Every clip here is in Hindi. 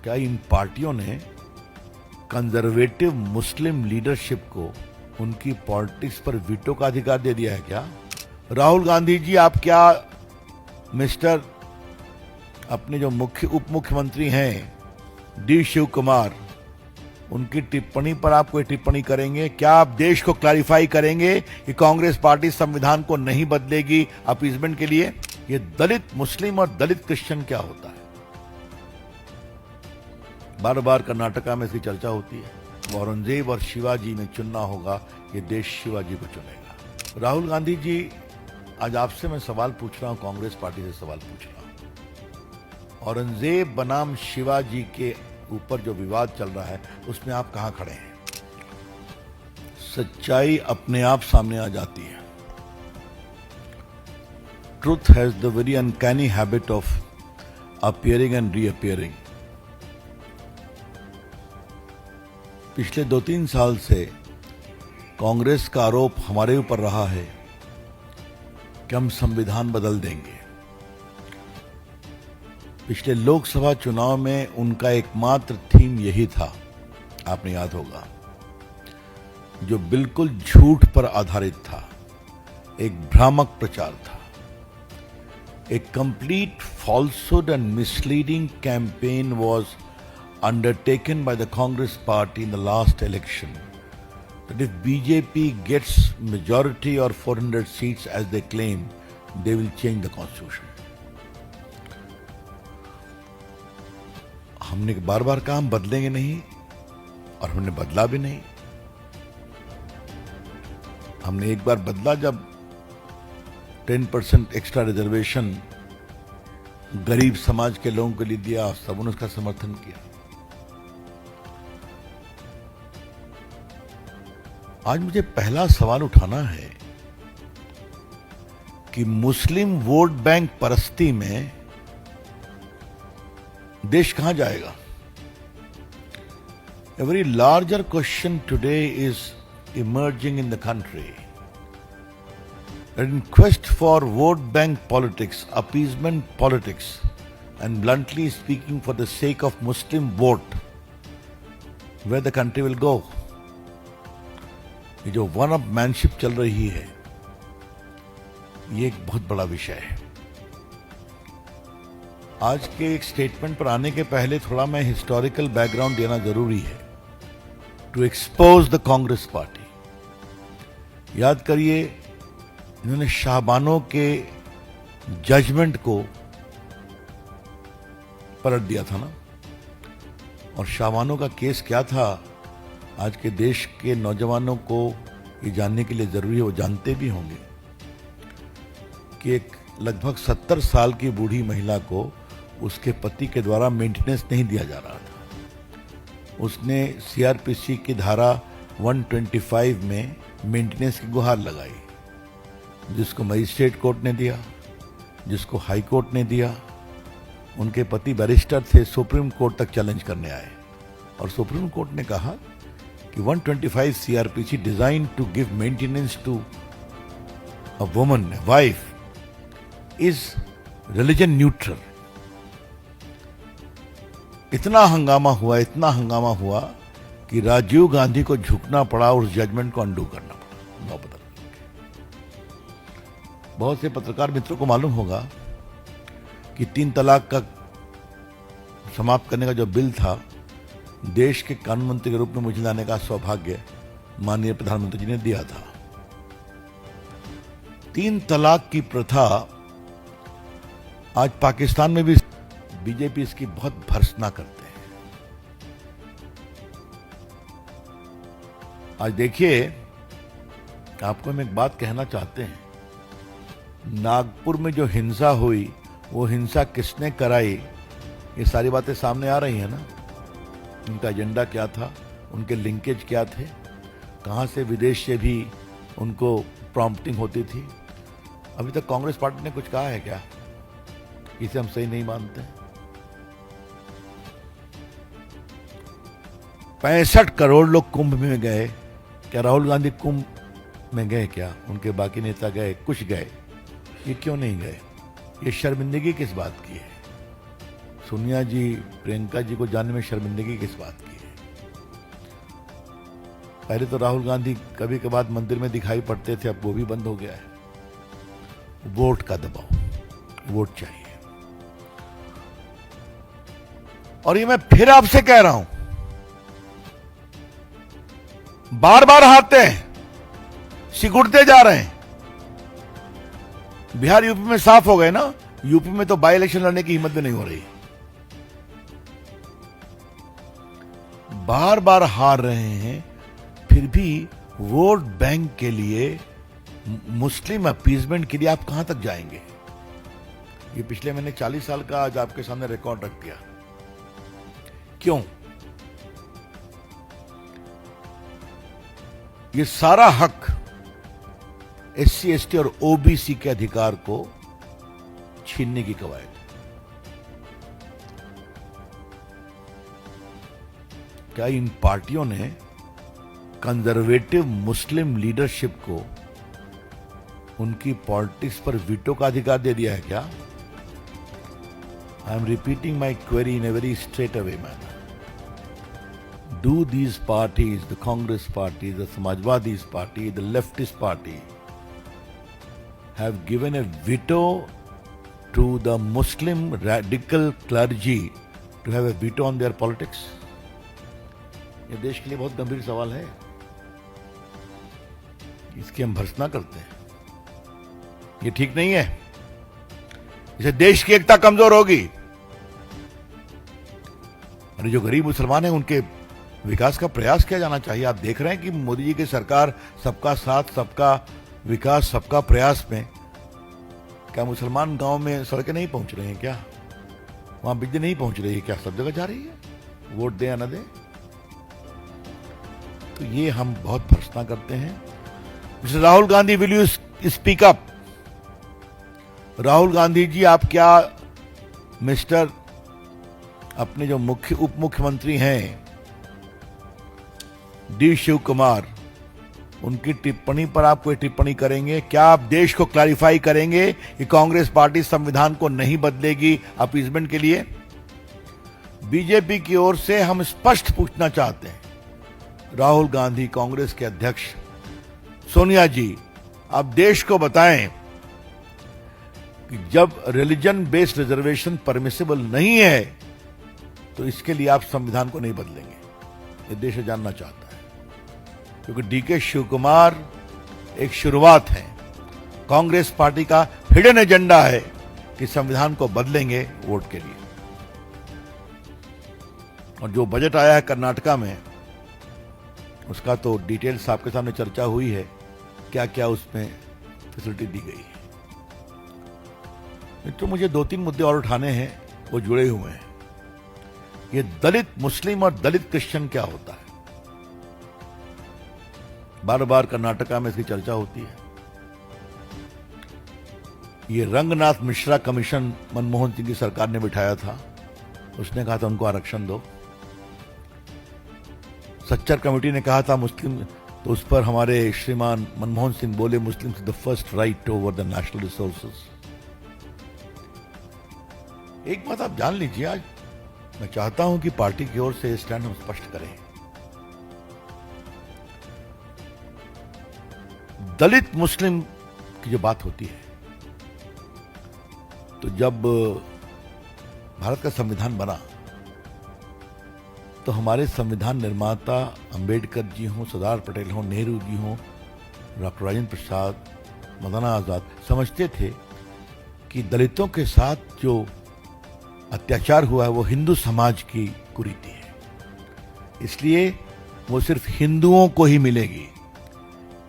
क्या इन पार्टियों ने कंजर्वेटिव मुस्लिम लीडरशिप को उनकी पॉलिटिक्स पर वीटो का अधिकार दे दिया है क्या? राहुल गांधी जी, आप क्या मिस्टर अपने जो उप मुख्यमंत्री हैं डी शिव कुमार, उनकी टिप्पणी पर आप कोई टिप्पणी करेंगे क्या? आप देश को क्लैरिफाई करेंगे कि कांग्रेस पार्टी संविधान को नहीं बदलेगी अपीजमेंट के लिए? ये दलित मुस्लिम और दलित क्रिश्चियन क्या होता है? बार बार कर्नाटका में इसकी चर्चा होती है। औरंगजेब और शिवाजी में चुनना होगा, ये देश शिवाजी को चुनेगा। राहुल गांधी जी, आज आपसे मैं सवाल पूछ रहा हूं, कांग्रेस पार्टी से सवाल पूछ रहा हूं। औरंगजेब बनाम शिवाजी के ऊपर जो विवाद चल रहा है उसमें आप कहां खड़े हैं? सच्चाई अपने आप सामने आ जाती है। Truth has the very uncanny habit of appearing and reappearing. पिछले 2-3 साल से कांग्रेस का आरोप हमारे ऊपर रहा है कि हम संविधान बदल देंगे। पिछले लोकसभा चुनाव में उनका एकमात्र थीम यही था, आपने याद होगा, जो बिल्कुल झूठ पर आधारित था, एक भ्रामक प्रचार था। A complete falsehood and misleading campaign was undertaken by the Congress party in the last election, that if BJP gets majority or 400 seats as they claim, they will change the constitution. हमने बार बार कहा हम बदलेंगे नहीं, और हमने बदला भी नहीं। हमने एक बार बदला जब 10% एक्स्ट्रा रिजर्वेशन गरीब समाज के लोगों के लिए दिया, सबने उसका समर्थन किया। आज मुझे पहला सवाल उठाना है कि मुस्लिम वोट बैंक परस्ती में देश कहां जाएगा? A very larger question today is emerging in the country. In quest for vote bank politics, appeasement politics, and bluntly speaking for the sake of Muslim vote, where the country will go? ये जो वन अप मैनशिप चल रही है, ये एक बहुत बड़ा विषय है। आज के एक स्टेटमेंट पर आने के पहले थोड़ा मैं हिस्टोरिकल बैकग्राउंड देना जरूरी है, to expose the Congress party. याद करिए, इन्होंने शाहबानों के जजमेंट को पलट दिया था ना, और शाहबानों का केस क्या था, आज के देश के नौजवानों को ये जानने के लिए जरूरी है, वो जानते भी होंगे कि एक लगभग 70 साल की बूढ़ी महिला को उसके पति के द्वारा मेंटेनेंस नहीं दिया जा रहा था। उसने सीआरपीसी की धारा 125 में मेंटेनेंस की गुहार लगाई, जिसको मजिस्ट्रेट कोर्ट ने दिया, जिसको हाई कोर्ट ने दिया। उनके पति बैरिस्टर थे, सुप्रीम कोर्ट तक चैलेंज करने आए, और सुप्रीम कोर्ट ने कहा कि 125 CrPC design to give maintenance to a woman, wife, is religion neutral. इतना हंगामा हुआ कि राजीव गांधी को झुकना पड़ा, उस जजमेंट को अंडू करना पड़ा। बहुत से पत्रकार मित्रों को मालूम होगा कि 3 तलाक का समाप्त करने का जो बिल था, देश के कानून मंत्री के रूप में मुझे लाने का सौभाग्य माननीय प्रधानमंत्री जी ने दिया था। 3 तलाक की प्रथा आज पाकिस्तान में भी बीजेपी इसकी बहुत भर्त्सना करते हैं। आज देखिए, आपको हम एक बात कहना चाहते हैं, नागपुर में जो हिंसा हुई, वो हिंसा किसने कराई, ये सारी बातें सामने आ रही है ना। उनका एजेंडा क्या था, उनके लिंकेज क्या थे, कहां से विदेश से भी उनको प्रॉम्प्टिंग होती थी। अभी तक कांग्रेस पार्टी ने कुछ कहा है क्या? इसे हम सही नहीं मानते। 65 करोड़ लोग कुंभ में गए, क्या राहुल गांधी कुंभ में गए क्या? उनके बाकी नेता गए, कुछ गए, ये क्यों नहीं गए? ये शर्मिंदगी किस बात की है? सोनिया जी प्रियंका जी को जानने में शर्मिंदगी किस बात की है? पहले तो राहुल गांधी कभी कभार मंदिर में दिखाई पड़ते थे, अब वो भी बंद हो गया है। वोट का दबाव, वोट चाहिए। और ये मैं फिर आपसे कह रहा हूं, बार बार हारते हैं, सिकुड़ते जा रहे हैं। बिहार यूपी में साफ हो गए ना, यूपी में तो बाई इलेक्शन लड़ने की हिम्मत भी नहीं हो रही। बार बार हार रहे हैं, फिर भी वोट बैंक के लिए, मुस्लिम अपीजमेंट के लिए आप कहां तक जाएंगे? ये पिछले मैंने 40 साल का आज आपके सामने रिकॉर्ड रख दिया। क्यों? ये सारा हक एससी, एसटी और ओबीसी के अधिकार को छीनने की कवायद। क्या इन पार्टियों ने कंजर्वेटिव मुस्लिम लीडरशिप को उनकी पॉलिटिक्स पर वीटो का अधिकार दे दिया है क्या? I am repeating my query in a very straight away manner. Do these parties, the Congress party, the Samajwadi's party, the leftist party, have given a veto to the Muslim radical clergy to have a veto on their politics? ये देश के लिए बहुत गंभीर सवाल है। इसकी हम भर्त्सना करते हैं, ये ठीक नहीं है। इससे देश की एकता कमजोर होगी और जो गरीब मुसलमान हैं उनके विकास का प्रयास किया जाना चाहिए। आप देख रहे हैं कि मोदी जी की सरकार सबका साथ, सबका विकास, सबका प्रयास में क्या मुसलमान गांव में सड़कें नहीं पहुंच रही हैं क्या? वहां बिजली नहीं पहुंच रही है क्या? सब जगह जा रही है, वोट दे या ना दे। तो ये हम बहुत भर्त्सना करते हैं। Mister Rahul Gandhi, will you speak up? Rahul Gandhi ji, आप क्या मिस्टर अपने जो उप मुख्यमंत्री हैं डी शिव कुमार, उनकी टिप्पणी पर आप कोई टिप्पणी करेंगे क्या? आप देश को क्लैरिफाई करेंगे कि कांग्रेस पार्टी संविधान को नहीं बदलेगी अपीजमेंट के लिए? बीजेपी की ओर से हम स्पष्ट पूछना चाहते हैं, राहुल गांधी कांग्रेस के अध्यक्ष, सोनिया जी, आप देश को बताएं कि जब रिलीजन बेस्ड रिजर्वेशन परमिसिबल नहीं है तो इसके लिए आप संविधान को नहीं बदलेंगे। ये देश जानना चाहता है, क्योंकि डीके शिव कुमार एक शुरुआत है, कांग्रेस पार्टी का हिडन एजेंडा है कि संविधान को बदलेंगे वोट के लिए। और जो बजट आया है कर्नाटका में, उसका तो डिटेल्स आपके सामने चर्चा हुई है, क्या क्या उसमें फैसिलिटी दी गई है। तो मुझे 2-3 मुद्दे और उठाने हैं, वो जुड़े हुए हैं। ये दलित मुस्लिम और दलित क्रिश्चियन क्या होता है? बार बार कर्नाटका में इसकी चर्चा होती है। ये रंगनाथ मिश्रा कमीशन मनमोहन सिंह की सरकार ने बिठाया था, उसने कहा था उनको आरक्षण दो। सच्चर कमेटी ने कहा था मुस्लिम, तो उस पर हमारे श्रीमान मनमोहन सिंह बोले, Muslim the first right over the national resources. एक बात आप जान लीजिए, आज मैं चाहता हूं कि पार्टी की ओर से स्टैंड हम स्पष्ट करें। दलित मुस्लिम की जो बात होती है, तो जब भारत का संविधान बना तो हमारे संविधान निर्माता अंबेडकर जी हों, सरदार पटेल हों, नेहरू जी हों, डॉक्टर राजेंद्र प्रसाद, मौलाना आजाद समझते थे कि दलितों के साथ जो अत्याचार हुआ है वो हिंदू समाज की कुरीति है, इसलिए वो सिर्फ हिंदुओं को ही मिलेगी।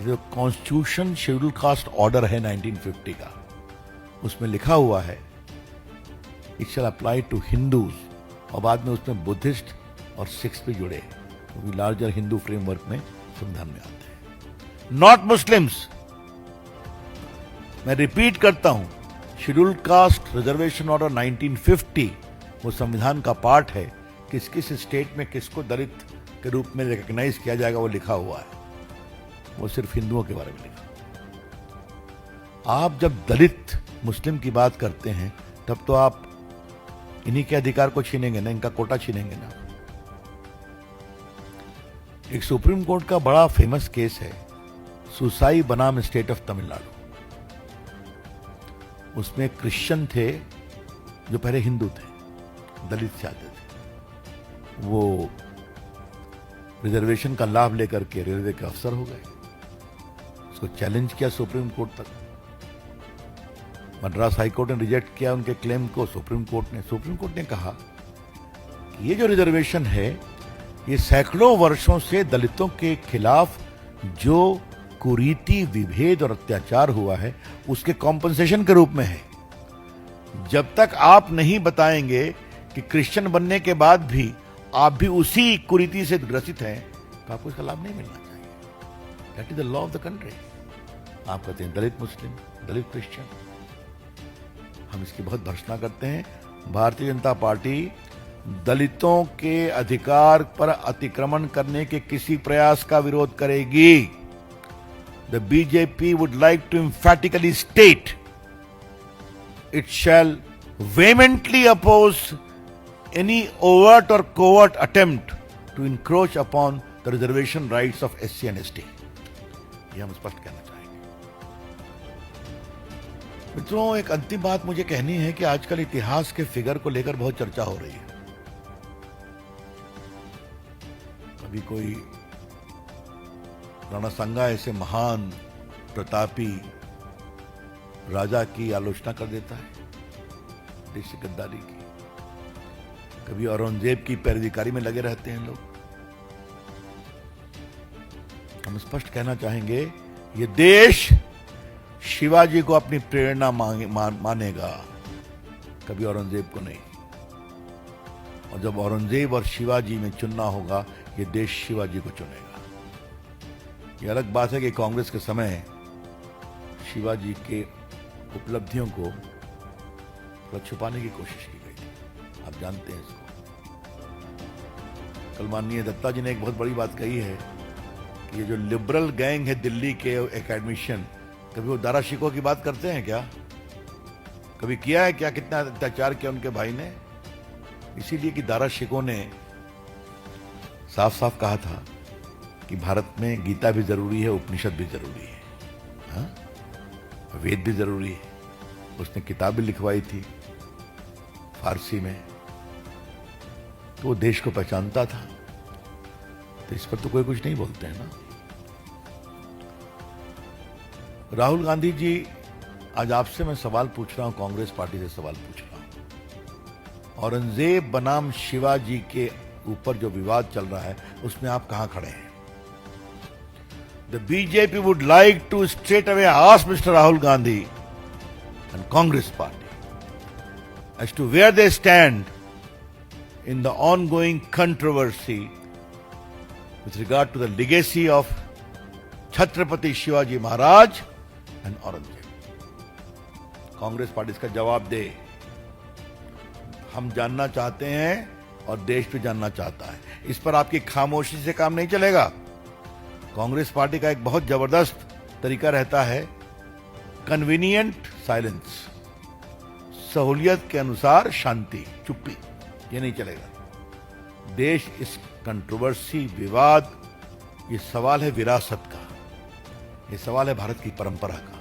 जो कॉन्स्टिट्यूशन शेड्यूल कास्ट ऑर्डर है 1950 का, उसमें लिखा हुआ है it shall apply to Hindus, और बाद में उसमें बुद्धिस्ट और सिख्स भी जुड़े, क्योंकि लार्जर हिंदू फ्रेमवर्क में संविधान में आते हैं, नॉट मुस्लिम्स। मैं रिपीट करता हूं, शेड्यूल कास्ट रिजर्वेशन ऑर्डर 1950 वो संविधान का पार्ट है। किस किस स्टेट में किसको दलित के रूप में रिकॉग्नाइज किया जाएगा वो लिखा हुआ है, वो सिर्फ हिंदुओं के बारे में लिखा। आप जब दलित मुस्लिम की बात करते हैं तब तो आप इन्हीं के अधिकार को छीनेंगे ना, इनका कोटा छीनेंगे ना। एक सुप्रीम कोर्ट का बड़ा फेमस केस है सुसाई बनाम स्टेट ऑफ तमिलनाडु। उसमें क्रिश्चियन थे जो पहले हिंदू थे, दलित से आते थे, वो रिजर्वेशन का लाभ लेकर के रेलवे के अफसर हो गए। उसको चैलेंज किया सुप्रीम कोर्ट तक, मद्रास हाईकोर्ट ने रिजेक्ट किया उनके क्लेम को। सुप्रीम कोर्ट ने कहा कि ये जो रिजर्वेशन है ये सैकड़ों वर्षों से दलितों के खिलाफ जो कुरीति, विभेद और अत्याचार हुआ है उसके कॉम्पनसेशन के रूप में है। जब तक आप नहीं बताएंगे कि क्रिश्चियन बनने के बाद भी आप भी उसी कुरीति से ग्रसित हैं तो आपको इसका लाभ नहीं मिलना चाहिए। That is the law of the country. आप कहते हैं दलित मुस्लिम, दलित क्रिश्चियन, हम इसकी बहुत भर्त्सना करते हैं। भारतीय जनता पार्टी दलितों के अधिकार पर अतिक्रमण करने के किसी प्रयास का विरोध करेगी। The BJP would like to emphatically state it shall vehemently oppose any overt or covert attempt to encroach upon the reservation rights of SC and ST। ये हम स्पष्ट कहना चाहेंगे। मित्रों, एक अंतिम बात मुझे कहनी है कि आजकल इतिहास के फिगर को लेकर बहुत चर्चा हो रही है। कभी कोई राणा संगा ऐसे महान प्रतापी राजा की आलोचना कर देता है, देश की गद्दारी की। कभी औरंगजेब की पैरवीकारी में लगे रहते हैं लोग। हम स्पष्ट कहना चाहेंगे ये देश शिवाजी को अपनी प्रेरणा मानेगा, कभी औरंगजेब को नहीं। और जब औरंगजेब और शिवाजी में चुनना होगा ये देश शिवाजी को चुनेगा। ये अलग बात है कि कांग्रेस के समय शिवाजी के उपलब्धियों को थोड़ा छुपाने की कोशिश की गई थी, आप जानते हैं इसको। कल माननीय दत्ता जी ने एक बहुत बड़ी बात कही है कि ये जो लिबरल गैंग है दिल्ली के एकेडमिशियन, कभी वो दारा शिकोह की बात करते हैं क्या? कभी किया है क्या? कितना अत्याचार किया उनके भाई ने? इसीलिए कि दारा शिकोह ने साफ साफ कहा था कि भारत में गीता भी जरूरी है, उपनिषद भी जरूरी है, हाँ? वेद भी जरूरी है। उसने किताब भी लिखवाई थी फारसी में, तो वो देश को पहचानता था। तो इस पर तो कोई कुछ नहीं बोलते हैं ना। राहुल गांधी जी, आज आपसे मैं सवाल पूछ रहा हूं, कांग्रेस पार्टी से सवाल पूछ रहा हूं। औरंगजेब बनाम शिवाजी के ऊपर जो विवाद चल रहा है उसमें आप कहां खड़े हैं? The BJP would like to straight away ask Mr. Rahul Gandhi and Congress party as to where they stand in the ongoing controversy with regard to the legacy of Chhatrapati Shivaji Maharaj and Aurangzeb। Congress party इसका जवाब दे। हम जानना चाहते हैं और देश भी जानना चाहता है। इस पर आपकी खामोशी से काम नहीं चलेगा। कांग्रेस पार्टी का एक बहुत जबरदस्त तरीका रहता है, कन्वीनियंट साइलेंस, सहूलियत के अनुसार शांति, चुप्पी। ये नहीं चलेगा। देश इस कंट्रोवर्सी, विवाद, ये सवाल है विरासत का, ये सवाल है भारत की परंपरा का,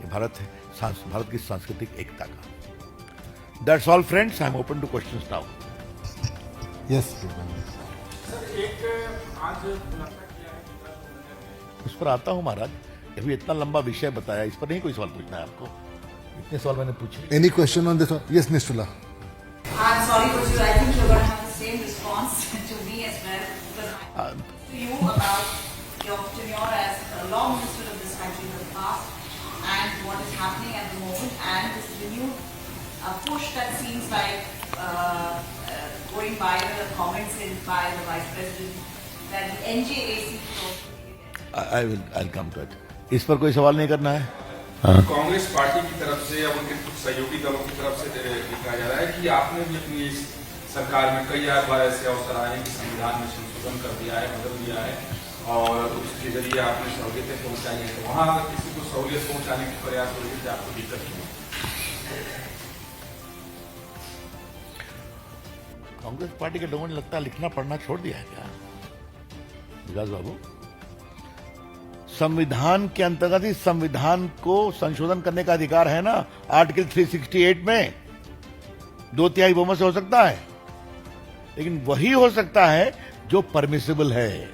ये भारत की सांस्कृतिक एकता का। That's all friends, I am open two questions now. Yes sir, एक आज उस पर आता हूं महाराज। अभी इतना लंबा विषय बताया, इस पर नहीं कोई सवाल पूछना है आपको? इतने सवाल मैंने पूछे। Any question on this? Yes Nishthula. I'm sorry, but I think you're going to have the same response to me as well. Because to you about your tenure as a law minister of this country in the past and what is happening at the moment, and this renewed push that seems like going viral, the comments by the Vice President that the NJAC could also I'll come to it। इस पर कोई सवाल नहीं करना है? कांग्रेस पार्टी की तरफ से या उनके कुछ सहयोगी दलों की तरफ से कहा जा रहा है कि आपने भी अपनी इस सरकार में कई बार ऐसे अवसर आए हैं कि संविधान में संशोधन कर दिया है, बदल दिया है और उसके जरिए आपने सहूलियतें पहुंचाई हैं। तो वहां अगर किसी को सहूलियत पहुंचाने की प्रयास हो रही है तो आपको दिक्कत क्यों? कांग्रेस पार्टी के लोगों ने लगता है लिखना पढ़ना छोड़ दिया है क्या विकास बाबू? संविधान के अंतर्गत ही संविधान को संशोधन करने का अधिकार है ना, आर्टिकल 368 में 2/3 बहुमत से हो सकता है, लेकिन वही हो सकता है जो परमिसिबल है।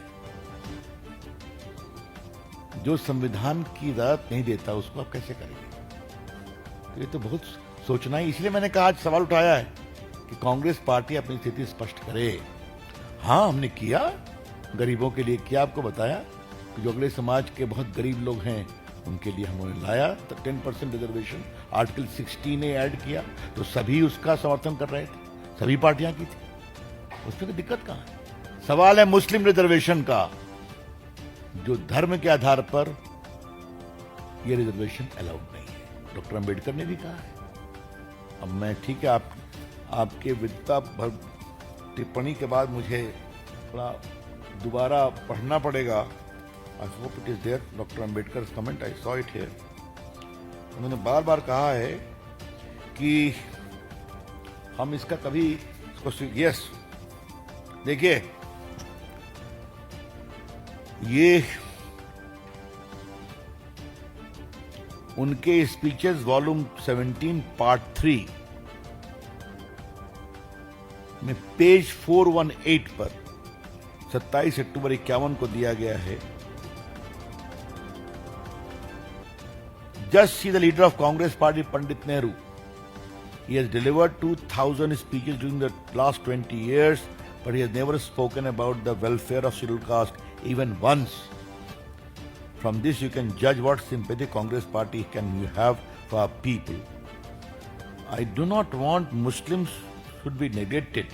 जो संविधान की इजाजत नहीं देता उसको आप कैसे करेंगे? तो ये तो बहुत सोचना है। इसलिए मैंने कहा आज सवाल उठाया है कि कांग्रेस पार्टी अपनी स्थिति स्पष्ट करे। हाँ, हमने किया, गरीबों के लिए किया, आपको बताया कि जो अगले समाज के बहुत गरीब लोग हैं उनके लिए हमने लाया तो 10% रिजर्वेशन, आर्टिकल 16 ने ऐड किया, तो सभी उसका समर्थन कर रहे थे, सभी पार्टियां की थी, उसमें कोई दिक्कत कहां है? सवाल है मुस्लिम रिजर्वेशन का, जो धर्म के आधार पर यह रिजर्वेशन अलाउड नहीं है। डॉक्टर अंबेडकर ने भी कहा है। अब मैं ठीक है, आपके विद्वता भर टिप्पणी के बाद मुझे थोड़ा दोबारा पढ़ना पड़ेगा। I hope it is there, doctor Ambedkar comment, I saw it here. उन्होंने बार बार कहा है कि हम इसका कभी यस, देखिए ये उनके स्पीचेस वॉल्यूम 17 पार्ट 3 में पेज 418 पर 27 अक्टूबर 51 को दिया गया है। Just see the leader of Congress party, Pandit Nehru. He has delivered 2,000 speeches during the last 20 years, but he has never spoken about the welfare of scheduled caste even once. From this you can judge what sympathy Congress party can have for our people. I do not want Muslims should be neglected,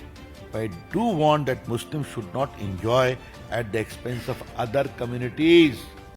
but I do want that Muslims should not enjoy at the expense of other communities.